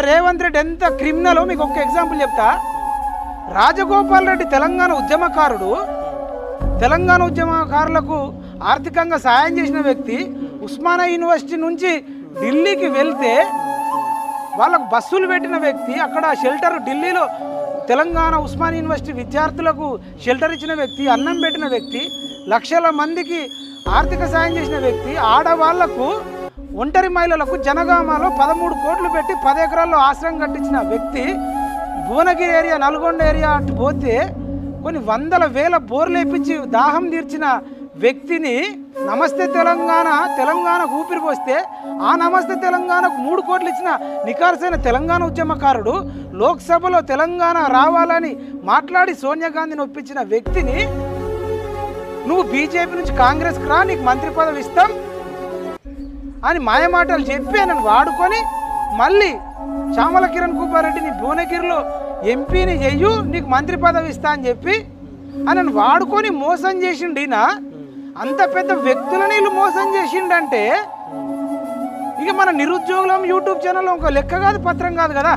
రేవంత్ రెడ్డి ఎంత క్రిమినల్ మీకు ఒక ఎగ్జాంపుల్ చెప్తా. రాజగోపాల్ రెడ్డి తెలంగాణ ఉద్యమకారుడు. తెలంగాణ ఉద్యమకారులకు ఆర్థికంగా సాయం చేసిన వ్యక్తి. ఉస్మానియా యూనివర్సిటీ నుంచి ఢిల్లీకి వెళ్తే వాళ్ళకు బస్సులు పెట్టిన వ్యక్తి. అక్కడ షెల్టర్ ఢిల్లీలో తెలంగాణ ఉస్మానియా యూనివర్సిటీ విద్యార్థులకు షెల్టర్ ఇచ్చిన వ్యక్తి. అన్నం పెట్టిన వ్యక్తి. లక్షల మందికి ఆర్థిక సాయం చేసిన వ్యక్తి. ఆడవాళ్లకు ఒంటరి మహిళలకు జనగామలో 13 కోట్లు పెట్టి 10 ఎకరాల్లో ఆశ్రయం కట్టించిన వ్యక్తి. భువనగిరి ఏరియా నల్గొండ ఏరియా అటు పోతే కొన్ని వందల వేల బోర్లు వేపించి దాహం తీర్చిన వ్యక్తిని నమస్తే తెలంగాణకు ఊపిరి పోస్తే ఆ నమస్తే తెలంగాణకు 3 కోట్లు ఇచ్చిన నికార్సైన తెలంగాణ ఉద్యమకారుడు లోక్సభలో తెలంగాణ రావాలని మాట్లాడి సోనియా గాంధీని ఒప్పించిన వ్యక్తిని నువ్వు బీజేపీ నుంచి కాంగ్రెస్కి రా, నీకు మంత్రి పదవి ఇస్తాం అని మాయమాటలు చెప్పి నన్ను వాడుకొని మళ్ళీ చామల కిరణ్ కుమార్ రెడ్డిని భువనగిరిలో ఎంపీని చెయ్యు, నీకు మంత్రి పదవి ఇస్తా అని చెప్పి నన్ను వాడుకొని మోసం చేసిండినా. అంత పెద్ద వ్యక్తులని వీళ్ళు మోసం చేసిండంటే ఇక మన నిరుద్యోగులం యూట్యూబ్ ఛానల్లో ఒక లెక్క కాదు, పత్రం కాదు కదా.